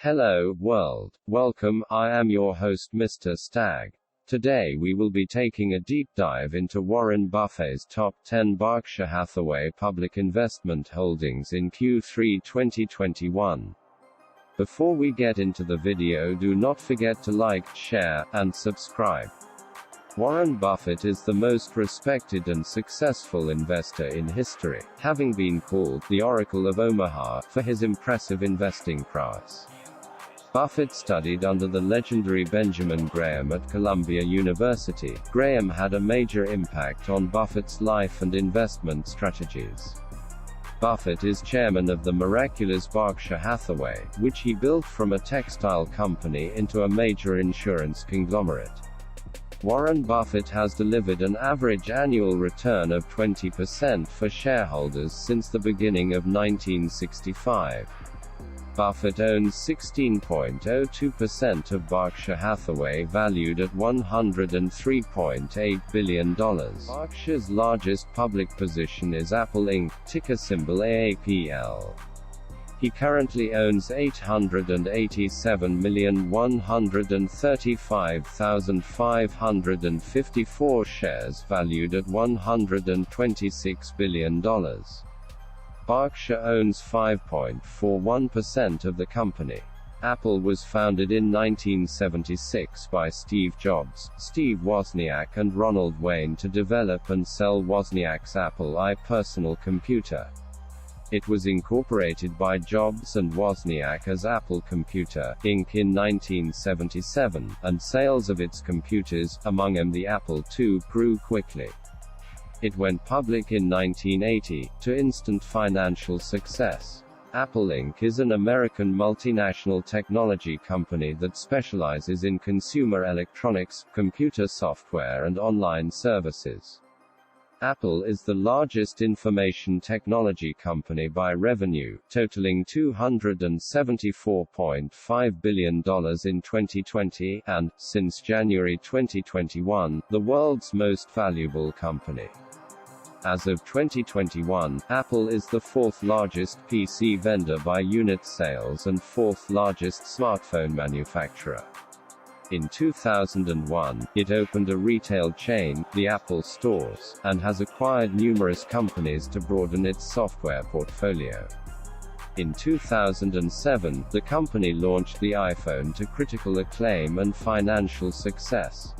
Hello, world. Welcome, I am your host Mr. Stag. Today we will be taking a deep dive into Warren Buffett's top 10 Berkshire Hathaway public investment holdings in Q3 2021. Before we get into the video, do not forget to like, share, and subscribe. Warren Buffett is the most respected and successful investor in history, having been called the Oracle of Omaha for his impressive investing prowess. Buffett studied under the legendary Benjamin Graham at Columbia University. Graham had a major impact on Buffett's life and investment strategies. Buffett is chairman of the miraculous Berkshire Hathaway, which he built from a textile company into a major insurance conglomerate. Warren Buffett has delivered an average annual return of 20% for shareholders since the beginning of 1965. Buffett owns 16.02% of Berkshire Hathaway, valued at $103.8 billion. Berkshire's largest public position is Apple Inc., ticker symbol AAPL. He currently owns 887,135,554 shares valued at $126 billion. Berkshire owns 5.41% of the company. Apple was founded in 1976 by Steve Jobs, Steve Wozniak and Ronald Wayne to develop and sell Wozniak's Apple I personal computer. It was incorporated by Jobs and Wozniak as Apple Computer, Inc. in 1977, and sales of its computers, among them the Apple II, grew quickly. It went public in 1980, to instant financial success. Apple Inc. is an American multinational technology company that specializes in consumer electronics, computer software and online services. Apple is the largest information technology company by revenue, totaling $274.5 billion in 2020, and, since January 2021, the world's most valuable company. As of 2021, Apple is the fourth largest PC vendor by unit sales and fourth largest smartphone manufacturer. In 2001, it opened a retail chain, the Apple Stores, and has acquired numerous companies to broaden its software portfolio. In 2007, the company launched the iPhone to critical acclaim and financial success.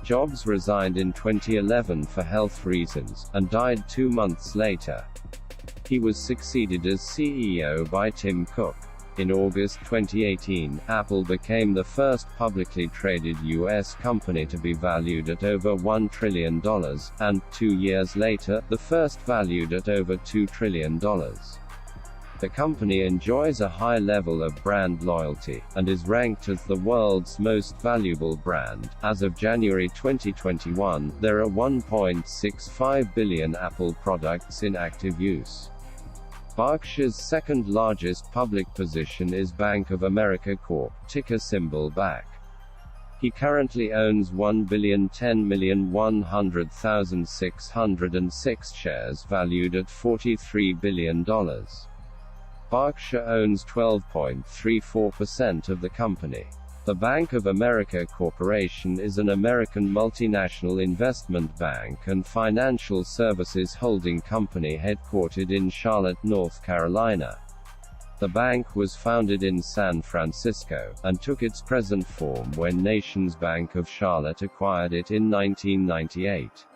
Jobs resigned in 2011 for health reasons, and died 2 months later. He was succeeded as CEO by Tim Cook. In August 2018, Apple became the first publicly traded U.S. company to be valued at over $1 trillion, and, 2 years later, the first valued at over $2 trillion. The company enjoys a high level of brand loyalty, and is ranked as the world's most valuable brand. As of January 2021, there are 1.65 billion Apple products in active use. Berkshire's second largest public position is Bank of America Corp., ticker symbol BAC. He currently owns 1,010,100,606 shares valued at $43 billion. Berkshire owns 12.34% of the company. The Bank of America Corporation is an American multinational investment bank and financial services holding company headquartered in Charlotte, North Carolina. The bank was founded in San Francisco, and took its present form when Nations Bank of Charlotte acquired it in 1998.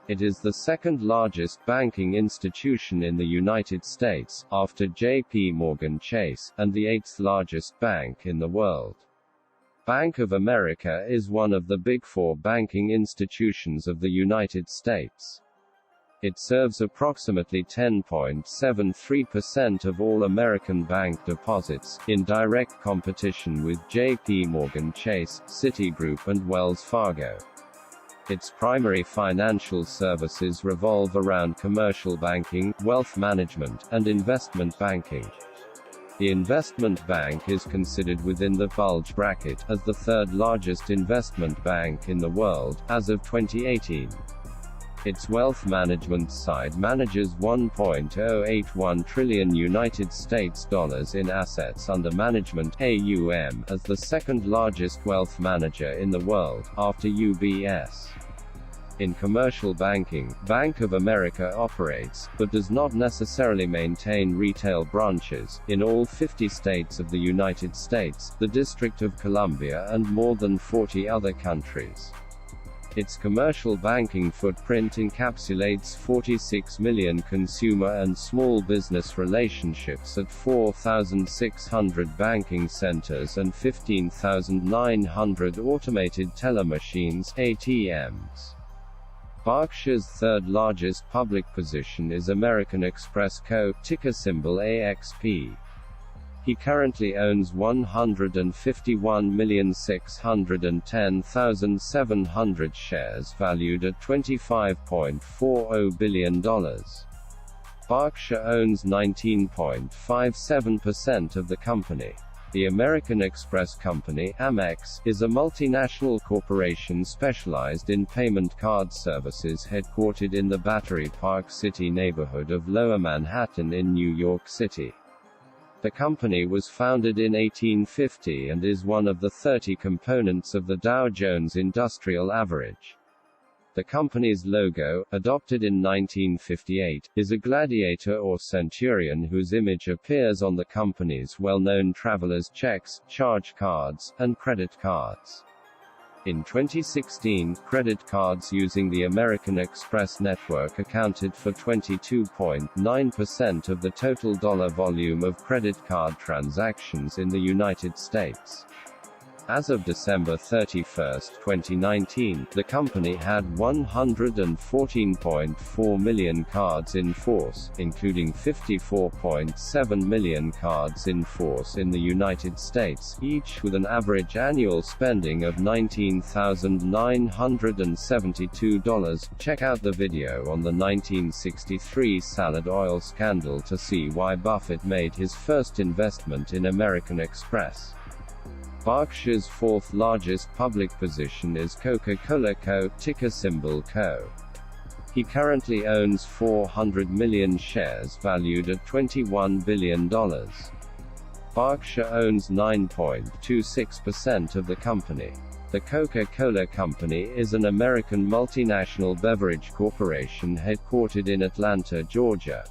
It is the second largest banking institution in the United States, after J.P. Morgan Chase, and the eighth largest bank in the world. Bank of America is one of the Big Four banking institutions of the United States. It serves approximately 10.73% of all American bank deposits, in direct competition with J.P. Morgan Chase, Citigroup and Wells Fargo. Its primary financial services revolve around commercial banking, wealth management, and investment banking. The investment bank is considered within the bulge bracket, as the third largest investment bank in the world, as of 2018. Its wealth management side manages $1.081 trillion United States dollars in assets under management (AUM) as the second largest wealth manager in the world, after UBS. In commercial banking, Bank of America operates, but does not necessarily maintain retail branches, in all 50 states of the United States, the District of Columbia and more than 40 other countries. Its commercial banking footprint encapsulates 46 million consumer and small business relationships at 4,600 banking centers and 15,900 automated teller machines (ATMs). Berkshire's third largest public position is American Express Co., ticker symbol AXP. He currently owns 151,610,700 shares valued at $25.40 billion. Berkshire owns 19.57% of the company. The American Express Company, Amex, is a multinational corporation specialized in payment card services headquartered in the Battery Park City neighborhood of Lower Manhattan in New York City. The company was founded in 1850 and is one of the 30 components of the Dow Jones Industrial Average. The company's logo, adopted in 1958, is a gladiator or centurion whose image appears on the company's well-known traveler's checks, charge cards, and credit cards. In 2016, credit cards using the American Express network accounted for 22.9% of the total dollar volume of credit card transactions in the United States. As of December 31, 2019, the company had 114.4 million cards in force, including 54.7 million cards in force in the United States, each with an average annual spending of $19,972. Check out the video on the 1963 Salad Oil scandal to see why Buffett made his first investment in American Express. Berkshire's fourth largest public position is Coca-Cola Co., ticker symbol CO. He currently owns 400 million shares valued at $21 billion. Berkshire owns 9.26% of the company. The Coca-Cola Company is an American multinational beverage corporation headquartered in Atlanta, Georgia.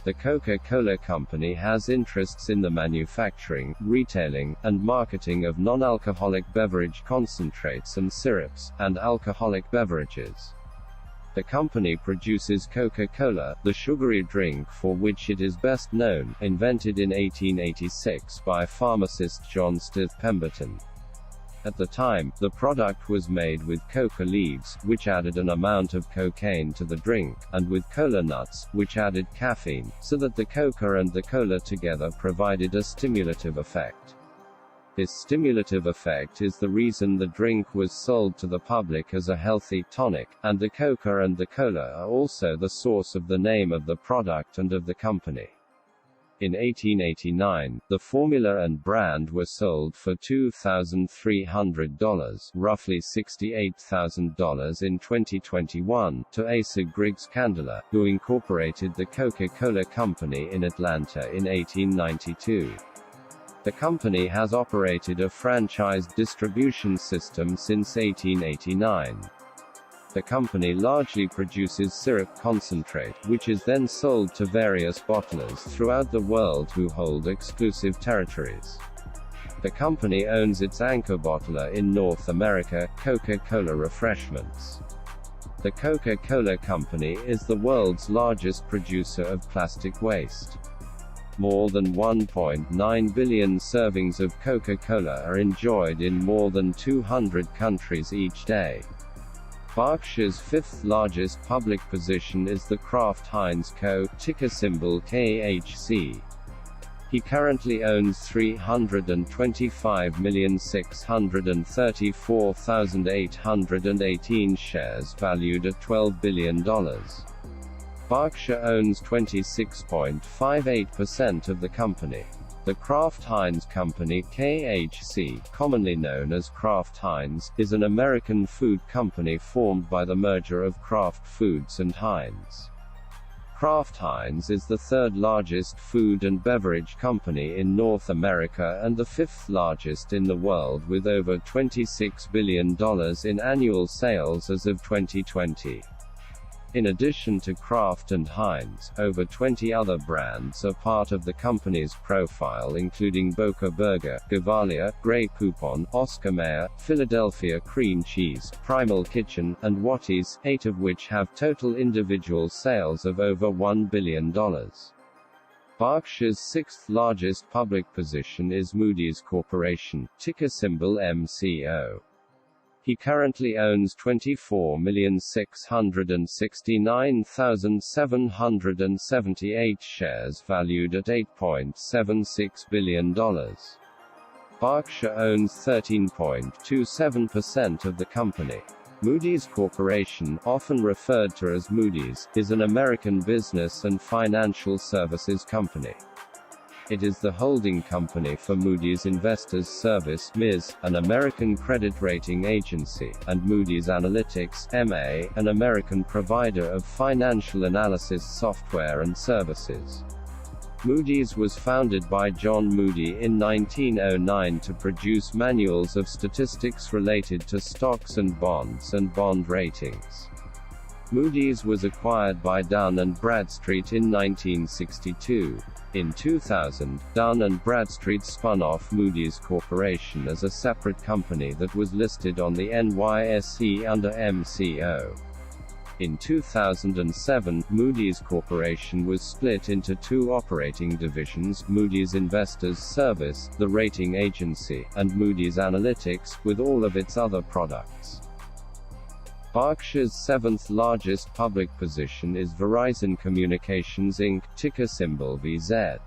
The Coca-Cola Company has interests in the manufacturing, retailing, and marketing of non-alcoholic beverage concentrates and syrups, and alcoholic beverages. The company produces Coca-Cola, the sugary drink for which it is best known, invented in 1886 by pharmacist John Stith Pemberton. At the time, the product was made with coca leaves, which added an amount of cocaine to the drink, and with cola nuts, which added caffeine, so that the coca and the cola together provided a stimulative effect. This stimulative effect is the reason the drink was sold to the public as a healthy tonic, and the coca and the cola are also the source of the name of the product and of the company. In 1889, the formula and brand were sold for $2,300, roughly $68,000 in 2021, to Asa Griggs Candler, who incorporated the Coca-Cola Company in Atlanta in 1892. The company has operated a franchised distribution system since 1889. The company largely produces syrup concentrate, which is then sold to various bottlers throughout the world who hold exclusive territories. The company owns its anchor bottler in North America, Coca-Cola Refreshments. The Coca-Cola Company is the world's largest producer of plastic waste. More than 1.9 billion servings of Coca-Cola are enjoyed in more than 200 countries each day. Berkshire's fifth largest public position is the Kraft Heinz Co., ticker symbol KHC. He currently owns 325,634,818 shares valued at $12 billion. Berkshire owns 26.58% of the company. The Kraft Heinz Company, KHC, commonly known as Kraft Heinz, is an American food company formed by the merger of Kraft Foods and Heinz. Kraft Heinz is the third largest food and beverage company in North America and the fifth largest in the world, with over $26 billion in annual sales as of 2020. In addition to Kraft and Heinz, over 20 other brands are part of the company's profile, including Boca Burger, Gevalia, Grey Poupon, Oscar Mayer, Philadelphia Cream Cheese, Primal Kitchen, and Watties, 8 of which have total individual sales of over $1 billion. Berkshire's sixth largest public position is Moody's Corporation, ticker symbol MCO. He currently owns 24,669,778 shares valued at $8.76 billion. Berkshire owns 13.27% of the company. Moody's Corporation, often referred to as Moody's, is an American business and financial services company. It is the holding company for Moody's Investors Service (MIS), an American credit rating agency, and Moody's Analytics (MA), an American provider of financial analysis software and services. Moody's was founded by John Moody in 1909 to produce manuals of statistics related to stocks and bonds and bond ratings. Moody's was acquired by Dun & Bradstreet in 1962. In 2000, Dun & Bradstreet spun off Moody's Corporation as a separate company that was listed on the NYSE under MCO. In 2007, Moody's Corporation was split into two operating divisions: Moody's Investors Service, the rating agency, and Moody's Analytics, with all of its other products. Berkshire's seventh largest public position is Verizon Communications Inc., ticker symbol VZ.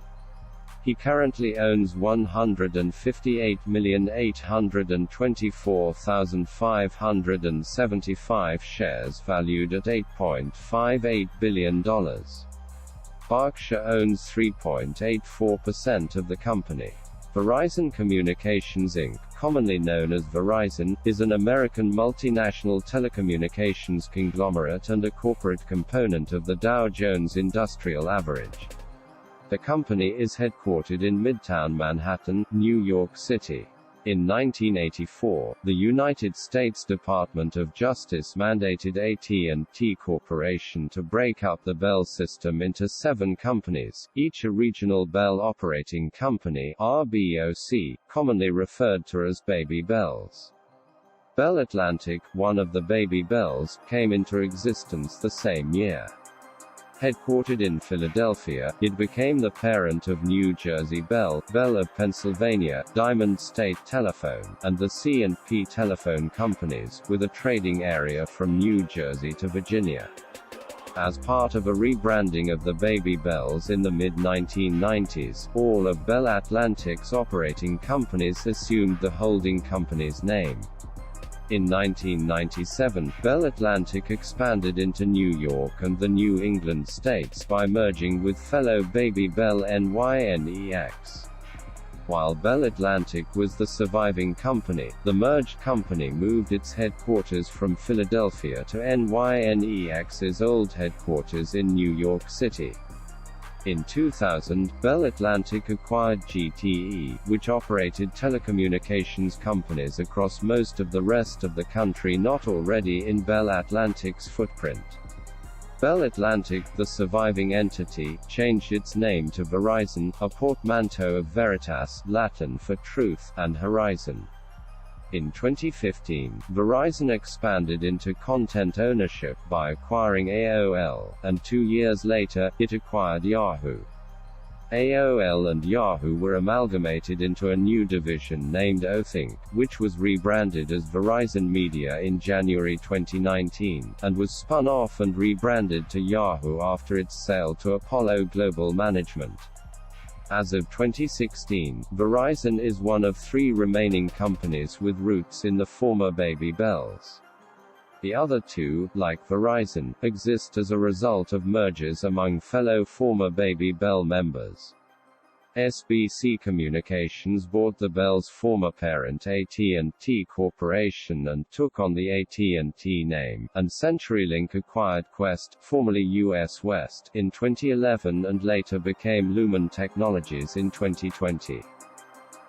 He currently owns 158,824,575 shares valued at $8.58 billion. Berkshire owns 3.84% of the company. Verizon Communications Inc., commonly known as Verizon, is an American multinational telecommunications conglomerate and a corporate component of the Dow Jones Industrial Average. The company is headquartered in Midtown Manhattan, New York City. In 1984, the United States Department of Justice mandated AT&T Corporation to break up the Bell system into 7 companies, each a regional Bell operating company (RBOC), commonly referred to as Baby Bells. Bell Atlantic, one of the Baby Bells, came into existence the same year. Headquartered in Philadelphia, it became the parent of New Jersey Bell, Bell of Pennsylvania, Diamond State Telephone, and the C&P Telephone Companies, with a trading area from New Jersey to Virginia. As part of a rebranding of the Baby Bells in the mid-1990s, all of Bell Atlantic's operating companies assumed the holding company's name. In 1997, Bell Atlantic expanded into New York and the New England states by merging with fellow Baby Bell NYNEX. While Bell Atlantic was the surviving company, the merged company moved its headquarters from Philadelphia to NYNEX's old headquarters in New York City. In 2000, Bell Atlantic acquired GTE, which operated telecommunications companies across most of the rest of the country not already in Bell Atlantic's footprint. Bell Atlantic, the surviving entity, changed its name to Verizon, a portmanteau of Veritas, Latin for truth, and Horizon. In 2015, Verizon expanded into content ownership by acquiring AOL, and 2 years later, it acquired Yahoo! AOL and Yahoo! Were amalgamated into a new division named Oath Inc., which was rebranded as Verizon Media in January 2019, and was spun off and rebranded to Yahoo! After its sale to Apollo Global Management. As of 2016, Verizon is one of 3 remaining companies with roots in the former Baby Bells. The other 2, like Verizon, exist as a result of mergers among fellow former Baby Bell members. SBC Communications bought the Bell's former parent AT&T Corporation and took on the AT&T name, and CenturyLink acquired Quest, formerly US West, in 2011 and later became Lumen Technologies in 2020.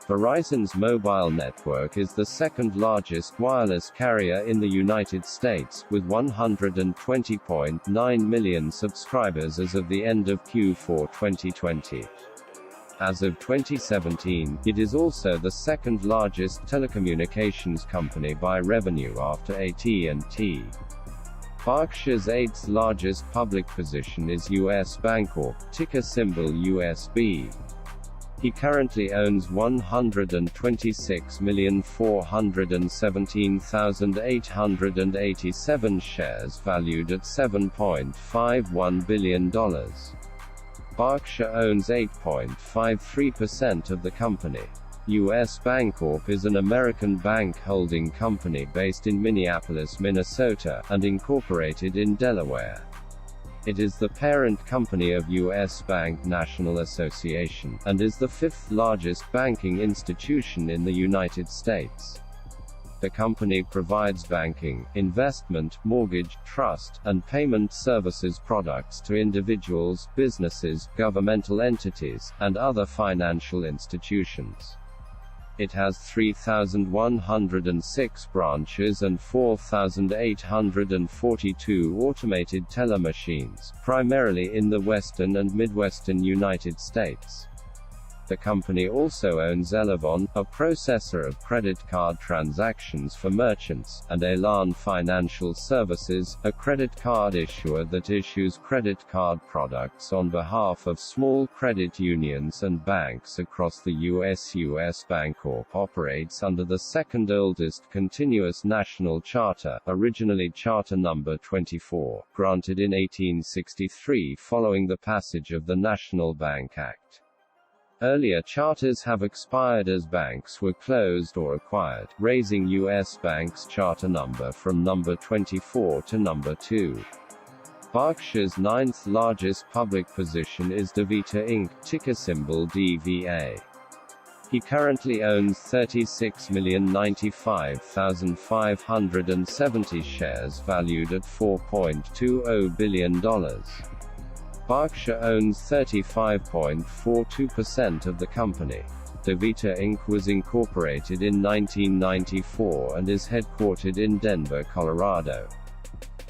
Verizon's mobile network is the second largest wireless carrier in the United States, with 120.9 million subscribers as of the end of Q4 2020. As of 2017, it is also the second largest telecommunications company by revenue after AT&T. Berkshire's eighth largest public position is US Bancorp, ticker symbol USB. He currently owns 126,417,887 shares valued at $7.51 billion. Berkshire owns 8.53% of the company. US Bancorp is an American bank holding company based in Minneapolis, Minnesota, and incorporated in Delaware. It is the parent company of US Bank National Association, and is the fifth largest banking institution in the United States. The company provides banking, investment, mortgage, trust, and payment services products to individuals, businesses, governmental entities, and other financial institutions. It has 3,106 branches and 4,842 automated teller machines, primarily in the western and midwestern United States. The company also owns Elavon, a processor of credit card transactions for merchants, and Elan Financial Services, a credit card issuer that issues credit card products on behalf of small credit unions and banks across the U.S. US Bancorp operates under the second oldest continuous national charter, originally Charter Number 24, granted in 1863 following the passage of the National Bank Act. Earlier charters have expired as banks were closed or acquired, raising U.S. Bank's charter number from number 24 to number 2. Berkshire's ninth largest public position is Davita Inc., ticker symbol DVA. He currently owns 36,095,570 shares valued at $4.20 billion. Berkshire owns 35.42% of the company. Davita Inc. was incorporated in 1994 and is headquartered in Denver, Colorado.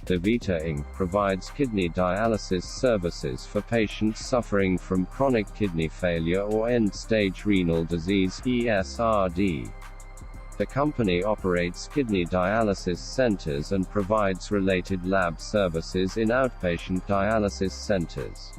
Davita Inc. provides kidney dialysis services for patients suffering from chronic kidney failure or end-stage renal disease (ESRD). The company operates kidney dialysis centers and provides related lab services in outpatient dialysis centers.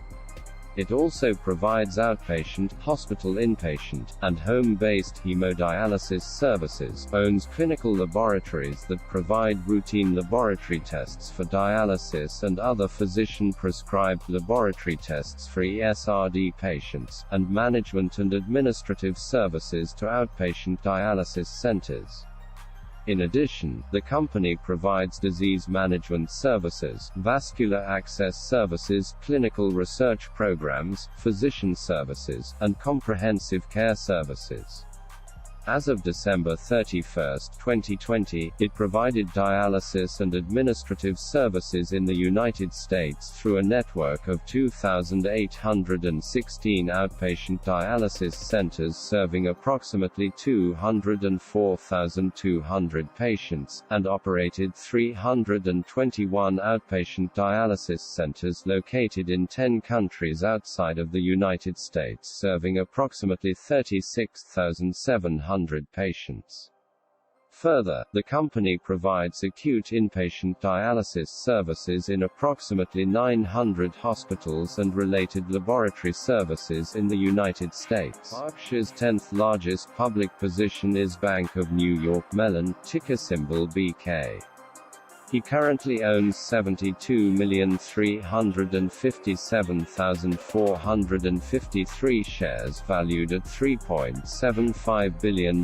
It also provides outpatient, hospital inpatient, and home-based hemodialysis services, owns clinical laboratories that provide routine laboratory tests for dialysis and other physician-prescribed laboratory tests for ESRD patients, and management and administrative services to outpatient dialysis centers. In addition, the company provides disease management services, vascular access services, clinical research programs, physician services, and comprehensive care services. As of December 31, 2020, it provided dialysis and administrative services in the United States through a network of 2,816 outpatient dialysis centers serving approximately 204,200 patients, and operated 321 outpatient dialysis centers located in 10 countries outside of the United States serving approximately 36,700 patients. Further, the company provides acute inpatient dialysis services in approximately 900 hospitals and related laboratory services in the United States. Berkshire's 10th largest public position is Bank of New York Mellon, ticker symbol BK. He currently owns 72,357,453 shares valued at $3.75 billion.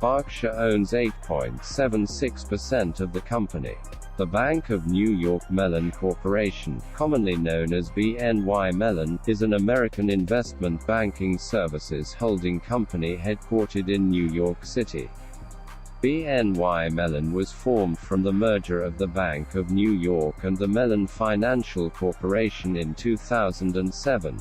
Berkshire owns 8.76% of the company. The Bank of New York Mellon Corporation, commonly known as BNY Mellon, is an American investment banking services holding company headquartered in New York City. BNY Mellon was formed from the merger of the Bank of New York and the Mellon Financial Corporation in 2007.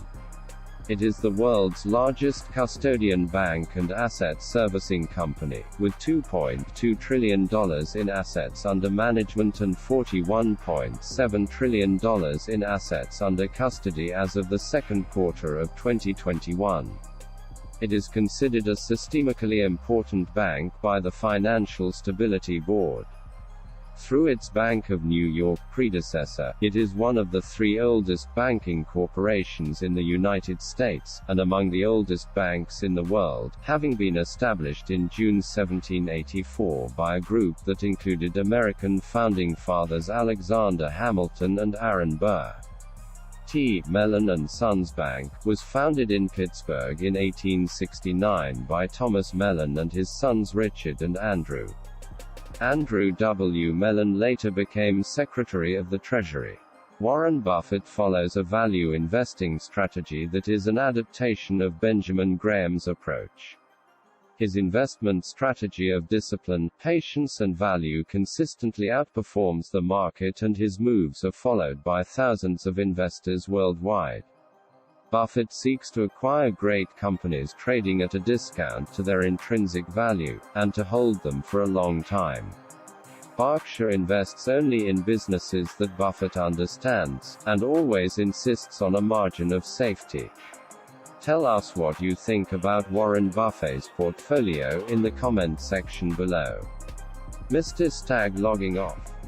It is the world's largest custodian bank and asset servicing company, with $2.2 trillion in assets under management and $41.7 trillion in assets under custody as of the second quarter of 2021. It is considered a systemically important bank by the Financial Stability Board. Through its Bank of New York predecessor, it is one of the three oldest banking corporations in the United States, and among the oldest banks in the world, having been established in June 1784 by a group that included American founding fathers Alexander Hamilton and Aaron Burr. Mellon & Sons Bank was founded in Pittsburgh in 1869 by Thomas Mellon and his sons Richard and Andrew. Andrew W. Mellon later became Secretary of the Treasury. Warren Buffett follows a value investing strategy that is an adaptation of Benjamin Graham's approach. His investment strategy of discipline, patience and value consistently outperforms the market, and his moves are followed by thousands of investors worldwide. Buffett seeks to acquire great companies trading at a discount to their intrinsic value, and to hold them for a long time. Berkshire invests only in businesses that Buffett understands, and always insists on a margin of safety. Tell us what you think about Warren Buffett's portfolio in the comment section below. Mr. Stag logging off.